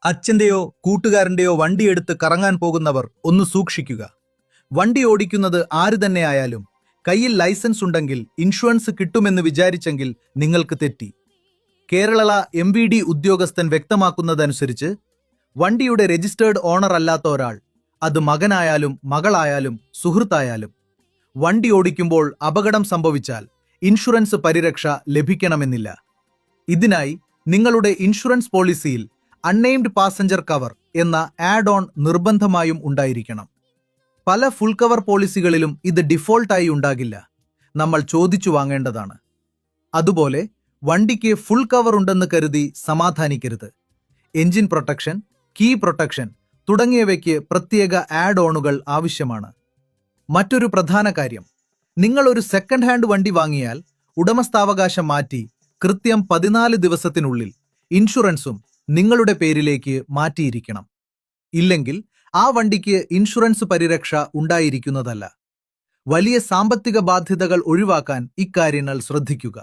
അച്ഛന്റെയോ കൂട്ടുകാരന്റെയോ വണ്ടിയെടുത്ത് കറങ്ങാൻ പോകുന്നവർ ഒന്ന് സൂക്ഷിക്കുക. വണ്ടി ഓടിക്കുന്നത് ആര് തന്നെയായാലും കയ്യിൽ ലൈസൻസ് ഉണ്ടെങ്കിൽ ഇൻഷുറൻസ് കിട്ടുമെന്ന് വിചാരിച്ചെങ്കിൽ നിങ്ങൾക്ക് തെറ്റി. കേരള MVD ഉദ്യോഗസ്ഥൻ വ്യക്തമാക്കുന്നതനുസരിച്ച് വണ്ടിയുടെ രജിസ്റ്റേർഡ് ഓണർ അല്ലാത്ത ഒരാൾ, അത് മകനായാലും മകളായാലും സുഹൃത്തായാലും, വണ്ടി ഓടിക്കുമ്പോൾ അപകടം സംഭവിച്ചാൽ ഇൻഷുറൻസ് പരിരക്ഷ ലഭിക്കണമെന്നില്ല. ഇതിനായി നിങ്ങളുടെ ഇൻഷുറൻസ് പോളിസിയിൽ അൺനെയിംഡ് പാസഞ്ചർ കവർ എന്ന ആഡ് ഓൺ നിർബന്ധമായും ഉണ്ടായിരിക്കണം. പല ഫുൾ കവർ പോളിസികളിലും ഇത് ഡിഫോൾട്ടായി ഉണ്ടാകില്ല, നമ്മൾ ചോദിച്ചു വാങ്ങേണ്ടതാണ്. അതുപോലെ വണ്ടിക്ക് ഫുൾ കവർ ഉണ്ടെന്ന് കരുതി സമാധാനിക്കരുത്. എഞ്ചിൻ പ്രൊട്ടക്ഷൻ, കീ പ്രൊട്ടക്ഷൻ തുടങ്ങിയവയ്ക്ക് പ്രത്യേക ആഡ് ഓണുകൾ ആവശ്യമാണ്. മറ്റൊരു പ്രധാന കാര്യം, നിങ്ങൾ ഒരു സെക്കൻഡ് ഹാൻഡ് വണ്ടി വാങ്ങിയാൽ ഉടമസ്ഥാവകാശം മാറ്റി കൃത്യം 14 ദിവസത്തിനുള്ളിൽ ഇൻഷുറൻസും നിങ്ങളുടെ പേരിലേക്ക് മാറ്റിയിരിക്കണം. ഇല്ലെങ്കിൽ ആ വണ്ടിക്ക് ഇൻഷുറൻസ് പരിരക്ഷ ഉണ്ടായിരിക്കുന്നതല്ല. വലിയ സാമ്പത്തിക ബാധ്യതകൾ ഒഴിവാക്കാൻ ഇക്കാര്യങ്ങൾ ശ്രദ്ധിക്കുക.